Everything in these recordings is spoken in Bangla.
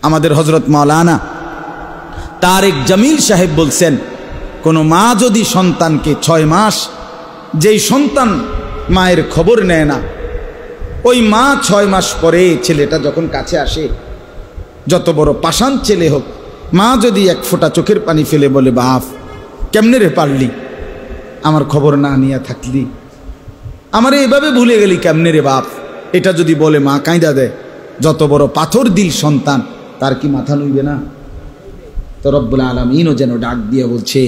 আমাদের হযরত মাওলানা তারেক জামিল সাহেব বলছেন, কোনো মা যদি সন্তানকে 6 মাস, যেই সন্তান মায়ের খবর নেয় না, ওই মা 6 মাস পরে ছেলেটা যখন কাছে আসে, যত বড় পাষাণ ছেলে হোক, মা যদি 1 ফোঁটা চোখের পানি ফেলে বলে, বাপ কেমনে রে পারলি, আমার খবর না নিয়ে থাকলি, আমারে এভাবে ভুলে গেলি কেমনে রে বাপ, এটা যদি বলে মা কাঁদা দেয়, যত বড় পাথর দিল সন্তান, তার কি মাথা নইবে না? তো রব্বুল আলামিনও যেন ডাক দিয়ে বলছে,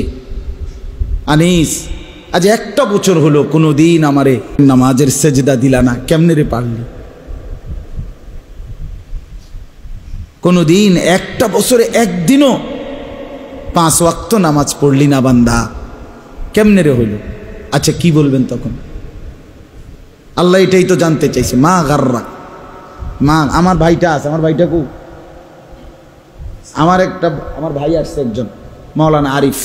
আনিস আজ 1টা বছর হলো কোনোদিন আমারে নামাজের সেজদা দিলা না, কেমনে রে পারলি? কোনোদিন 1টা বছরে একদিনও 5 ওয়াক্ত নামাজ পড়লি না বান্দা, কেমনে রে হইল? আচ্ছা কি বলবেন তখন? আল্লাহ এটাই তো জানতে চাইছে। মা গাররা, মা আমার ভাইটা আছে, আমার ভাইটা কো, আমার ভাই আসছে একজন, মাওলানা আরিফ,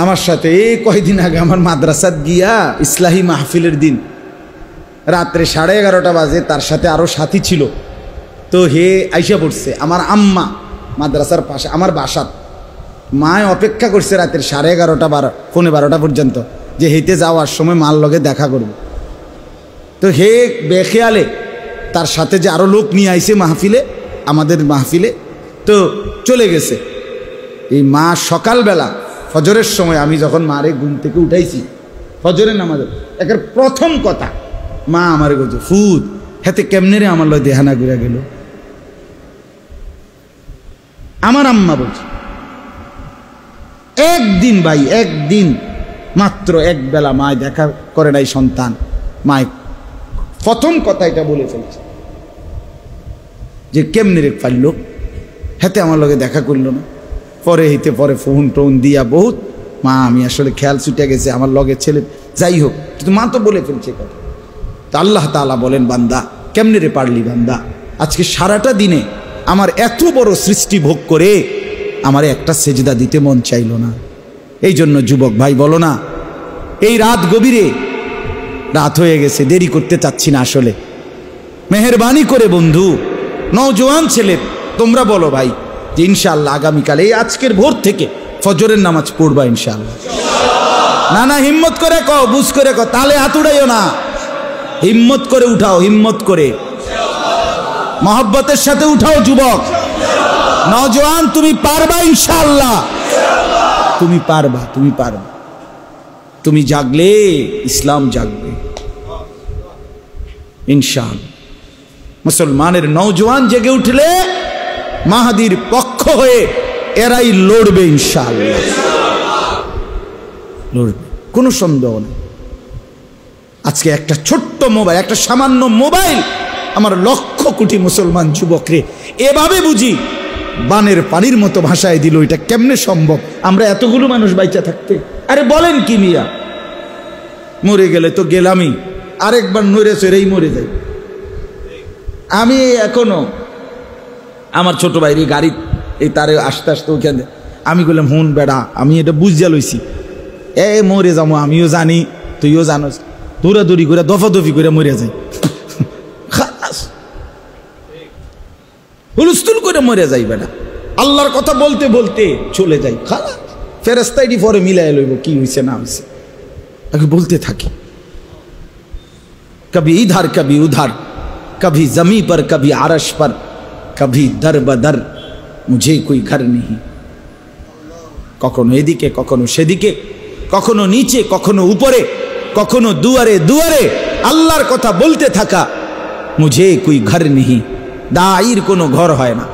আমার সাথে এই কয়দিন আগে আমার মাদ্রাসাত গিয়া ইসলাহি মাহফিলের দিন রাত্রে 11:30 বাজে, তার সাথে আরো সাথী ছিল, তো হে আইসা পড়ছে। আমার আম্মা মাদ্রাসার পাশে আমার বাসাত, মায় অপেক্ষা করছে রাতের 11:30 পৌনে 12টা পর্যন্ত, যে হেঁটে যাওয়ার সময় মার লগে দেখা করব। তো হে বেখেয়ালে তার সাথে যে আরো লোক নিয়ে আইছে মাহফিলে, আমাদের মাহফিলে, তো চলে গেছে। এই মা সকালবেলা ফজরের সময় আমি যখন মারে ঘুম থেকে উঠাইছি ফজরের নামাজে, একের প্রথম কথা মা আমারে বলছে, ফুদ হেতে কেমনে রে আমার লয় দেহানা ঘুরে গেল। আমার আম্মা বলছে, একদিন ভাই, একদিন মাত্র একবেলা মায় দেখা করে নাই সন্তান, মায় প্রথম কথা এটা বলে ফেলছে যে কেমনে রে পারল, হেতে আমার লগে দেখা করলো না। পরে হইতে পরে ফোন টোন দিয়া বহুত, মা আমি আসলে খেয়াল ছুটে গেছে, আমার লগে ছেলে, যাই হোক, কিন্তু মা তো বলে ফেলছে কথা। তো আল্লাহ তাআলা বলেন, বান্দা কেমনে রে পারলি বান্দা, আজকে সারাটা দিনে আমার এত বড় সৃষ্টি ভোগ করে আমার একটা সেজদা দিতে মন চাইল না। এই জন্য যুবক ভাই বলো না, এই রাত গভীরে, রাত হয়ে গেছে, দেরি করতে চাচ্ছি না আসলে, মেহেরবানি করে বন্ধু, নওজোয়ান ছেলে তোমরা বলো ভাই যে ইনশাআল্লাহ আগামীকাল এই আজকের ভোর থেকে ফজরের নামাজ পড়বা ইনশাআল্লাহ। না না, হিম্মত করে কও, বুঝ করে কও, তাহলে হাত উড়াইও না, হিম্মত করে উঠাও, হিম্মত করে মহব্বতের সাথে উঠাও যুবক, নওজোয়ান, তুমি পারবা ইনশাআল্লাহ, তুমি পারবা, তুমি পারবা। তুমি জাগলে ইসলাম জাগবে ইনশাআল্লাহ। মুসলমানের নওজোয়ান জেগে উঠলে মাহাদির পক্ষ হয়ে এরাই লড়বে ইনশাআল্লাহ, লড়বে, কোনো সন্দেহ নেই। আজকে একটা ছোট্ট মোবাইল, একটা সামান্য মোবাইল আমার লক্ষ কোটি মুসলমান যুবকরে এভাবে বুঝি বানের পানির মতো ভাষায় দিল। এটা কেমনে সম্ভব? আমরা এতগুলো মানুষ বাইচা থাকতে, আরে বলেন কি মিয়া, মরে গেলে তো গেলামই, আরেকবার নড়ে চড়েই মরে যাই। আমি এখনো আমার ছোট ভাইরি গাড়ি এই তারে আস্তে আস্তে ওখানে আমি বললাম, হুন বেড়া, আমি এটা বুঝিয়া লইছি, মরে যাবো, আমিও জানি তুইও জানোস, দৌড়াদৌড়ি করে দফাদফি করে মরে যাই, হুলস্থুল করে মরে যাই বেটা, আল্লাহর কথা বলতে বলতে চলে যাই, খালাস, ফেরেশতাইডি পরে মিলাই লইব কি হয়েছে না হয়েছে, আগে বলতে থাকি, কবি ইধার কবি উধার, কবি জমি पर कभी आरश पर, कभी दर बदर मुझे कोई घर नहीं। কখনো এদিকে কখনো সেদিকে, কখনো নিচে কখনো উপরে, কখনো দুয়ারে দুয়ারে আল্লাহর কথা বলতে থাকা, মুঝে কোই ঘর নেই। দায়ীর কোনো ঘর হয় না,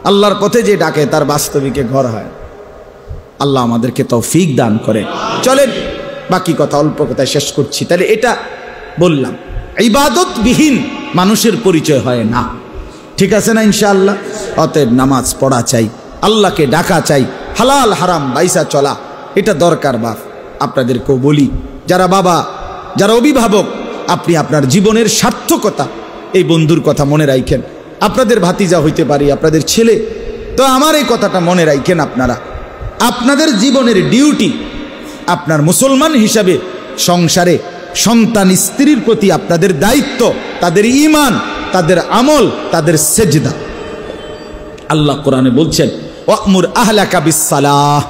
আল্লাহর পথে যে ডাকে তার বাস্তবিকে ঘর হয়। আল্লাহ আমাদেরকে তৌফিক দান করে। চলেন বাকি কথা অল্প কথায় শেষ করছি। তাহলে এটা বললাম, ইবাদতবিহীন মানুষের পরিচয় হয় না, ঠিক আছে না ইনশাআল্লাহ? অতএব নামাজ পড়া চাই, আল্লাহকে ডাকা চাই, হালাল হারাম বাইসা চলা এটা দরকার। বাপ আপনাদেরকেও বলি, যারা বাবা, যারা অভিভাবক, আপনি আপনার জীবনের সার্থকতা, এই বন্ধুর কথা মনে রাখেন। আপনাদের ভাতিজা হইতে পারি, আপনাদের ছেলে, তো আমার এই কথাটা মনে রাখেন। আপনারা আপনাদের জীবনের ডিউটি, আপনার মুসলমান হিসাবে সংসারে সন্তান স্ত্রীর প্রতি আপনাদের দায়িত্ব, তাদের ঈমান, তাদের আমল, তাদের সেজদা, আল্লাহ কোরআনে বলছেন ওয়ামুর আহলাকা বিসসালাহ,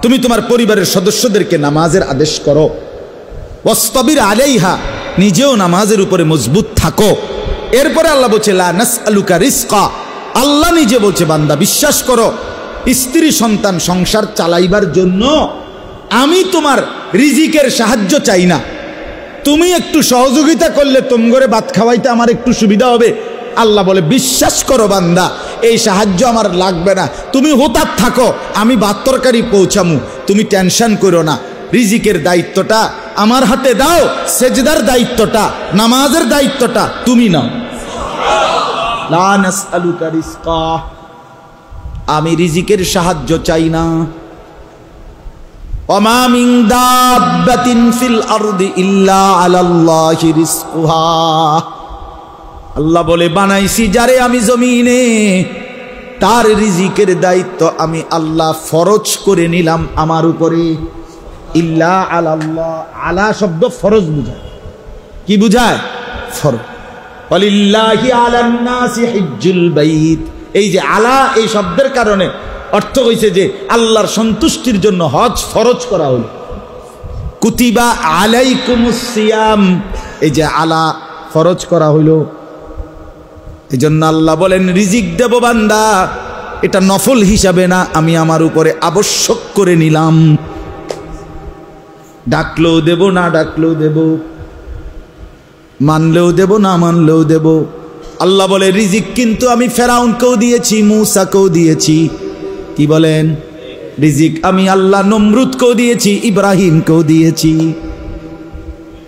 তুমি তোমার পরিবারের সদস্যদেরকে নামাজের আদেশ করো। ওয়াসতাবির আলাইহা, নিজেও নামাজের উপরে মজবুত থাকো। এরপরে আল্লাহ বলছে লা নাসআলুকা রিজকা, আল্লাহ নিজে বলছে বান্দা বিশ্বাস করো, স্ত্রী সন্তান সংসার চালাইবার জন্য আমি তোমার রিজিকের সাহায্য চাই না। তুমি একটু সহযোগিতা করলে তোমগরে ভাত খাওয়াইতে আমার একটু সুবিধা হবে। আল্লাহ বলে বিশ্বাস করো বান্দা, এই সাহায্য আমার লাগবে না, তুমি হোতার থাকো, আমি ভাত তরকারি পৌঁছামু, তুমি টেনশন করো না। রিজিকের দায়িত্বটা আমার হাতে দাও, সেজদার দায়িত্বটা, নামাজের দায়িত্বটা তুমি নাও। লা নাসআলুকা রিজকা, আমি রিজিকের সাহায্য চাই না। ওমা মিন দাব্বাতিন ফিল আরদি ইল্লা আলাল্লাহি রিজকুহা, আল্লাহ বলে বানাইছি যারে আমি জমিনে, তার রিজিকের দায়িত্ব আমি আল্লাহ ফরজ করে নিলাম আমার উপরে। ইল্লা আলাল্লাহ, আলা শব্দ ফরজ বুঝায়। কি বুঝায়? ফরজ। ওয়ালিল্লাহি আলান নাসি হিজ্জুল বাইত, এই যে আলা এই শব্দের কারণে অর্থ হইছে যে আল্লাহর সন্তুষ্টির জন্য হজ ফরজ করা হলো। কুতিবা আলাইকুমুস সিয়াম, এই যে আলা ফরজ করা হইল। এই জন্য আল্লাহ বলেন রিজিক দেব বান্দা, এটা নফল হিসাবে না, আমি আমার উপরে আবশ্যক করে নিলাম। ডাকলেও দেব, না ডাকলেও দেব, মানলেও দেব, না মানলেও দেব। আল্লাহ বলে রিজিক কিন্তু আমি ফেরাউনকেও দিয়েছি, মূসাকেও দিয়েছি। কি বলেন? রিজিক আমি আল্লাহ নমরুদকেও দিয়েছি, ইব্রাহিমকেও দিয়েছি।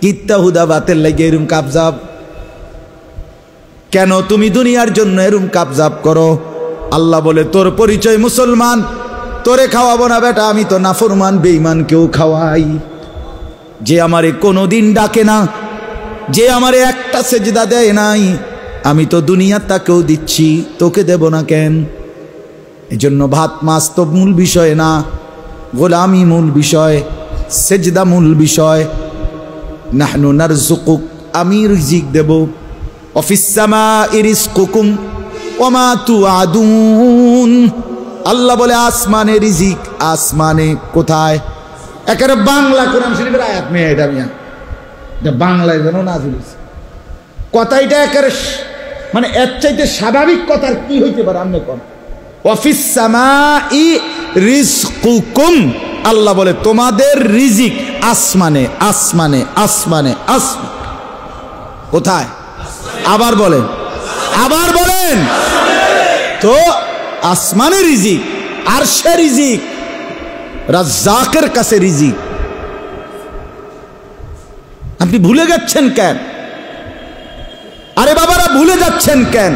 কিত্তা হুদা বাতের লাগে এরম কাবজাব কেন? তুমি দুনিয়ার জন্য এরম কাবজাব করো। আল্লাহ বলে তোর পরিচয় মুসলমান, তোরে খাওয়াবো না বেটা, আমি তো নাফরমান বেঈমানকেও খাওয়াই। যে আমারে কোনোদিন ডাকে না, যে আমারে একটা সেজদা দেয় নাই, আমি তো দুনিয়া তাকেও দিচ্ছি, তোকে দেব না কেন? এজন্য ভাত মাছ তো মূল বিষয় না, গোলামি মূল বিষয়, সেজদা মূল বিষয়। নাহনু নারযুকুক, আমি রিজিক দেব। অফিস সামাই রিজকুকুম ওয়া মা তুআদুন, আল্লাহ বলে আসমানে রিজিক, আসমানে কোথায়? একেবারে বাংলা কোরআন শরীফের আয়াত মেয়ে, এটা মিয়া এটা বাংলায় যেন নাযিল হইছে কথা। এটা একেবারে মানে এর চাইতে স্বাভাবিক কথার কি হইতে পারে? আপনি কোন অফিস সামাই রিজকুকুম, আল্লাহ বলে তোমাদের রিজিক আসমানে, আসমানে, আসমানে, আসমানে। কোথায়? আবার বলেন, আবার বলেন। তো আসমানে রিজিক, আরশে রিজিক, রাজ্জাকের কাছে রিজিক। আপনি ভুলে যাচ্ছেন কেন? আরে বাবারা ভুলে যাচ্ছেন কেন?